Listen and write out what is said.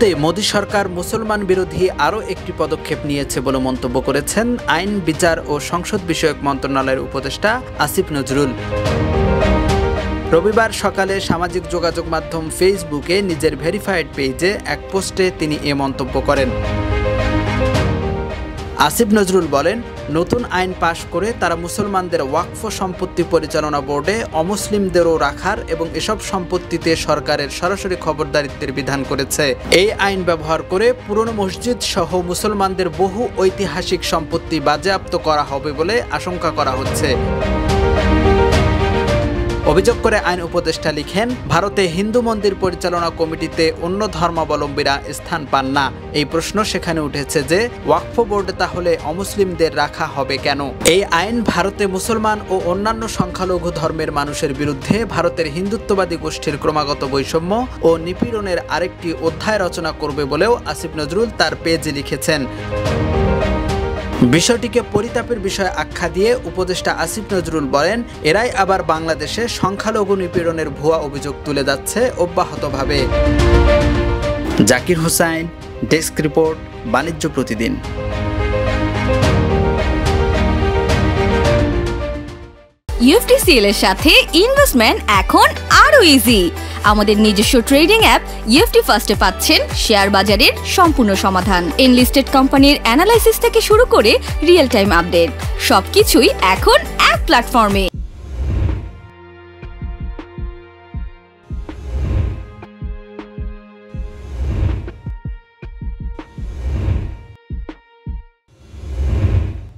শুরুতে মোদি সরকার মুসলমান বিরোধী আরও একটি পদক্ষেপ নিয়েছে বলে মন্তব্য করেছেন আইন, বিচার ও সংসদ বিষয়ক মন্ত্রণালয়ের উপদেষ্টা আসিফ নজরুল। রবিবার সকালে সামাজিক যোগাযোগ মাধ্যম ফেসবুকে নিজের ভেরিফাইড পেজে এক পোস্টে তিনি এ মন্তব্য করেন। আসিফ নজরুল বলেন, নতুন আইন পাশ করে তারা মুসলমানদের ওয়াকফ সম্পত্তি পরিচালনা বোর্ডে অমুসলিমদেরও রাখার এবং এসব সম্পত্তিতে সরকারের সরাসরি খবরদারিত্বের বিধান করেছে। এই আইন ব্যবহার করে পুরনো মসজিদ সহ মুসলমানদের বহু ঐতিহাসিক সম্পত্তি বাজেয়াপ্ত করা হবে বলে আশঙ্কা করা হচ্ছে। অভিযোগ করে আইন উপদেষ্টা লিখেন, ভারতে হিন্দু মন্দির পরিচালনা কমিটিতে অন্য ধর্মাবলম্বীরা স্থান পান না। এই প্রশ্ন সেখানে উঠেছে যে ওয়াকফ বোর্ডে তাহলে অমুসলিমদের রাখা হবে কেন? এই আইন ভারতে মুসলমান ও অন্যান্য সংখ্যালঘু ধর্মের মানুষের বিরুদ্ধে ভারতের হিন্দুত্ববাদী গোষ্ঠীর ক্রমাগত বৈষম্য ও নিপীড়নের আরেকটি অধ্যায় রচনা করবে বলেও আসিফ নজরুল তার পেজে লিখেছেন। বিষয়টিকে পরিতাপের বিষয় আখ্যা দিয়ে উপদেষ্টা আসিফ নজরুল বলেন, এরাই আবার বাংলাদেশে সংখ্যালঘু নিপীড়নের ভুয়া অভিযোগ তুলে যাচ্ছে অব্যাহতভাবে। জাকির হোসাইন, ডেস্ক রিপোর্ট, বাণিজ্য প্রতিদিন। ইউএফটিসিএল এর সাথে ইনভেস্টমেন্ট এখন আরো ইজি। আমাদের নিজস্ব ট্রেডিং অ্যাপ ইউএফটি ফার্স্টে পাচ্ছেন শেয়ার বাজারের সম্পূর্ণ সমাধান, এনলিস্টেড কোম্পানির অ্যানালাইসিস থেকে শুরু করে রিয়েল টাইম আপডেট, সবকিছুই এখন এক প্ল্যাটফর্মে।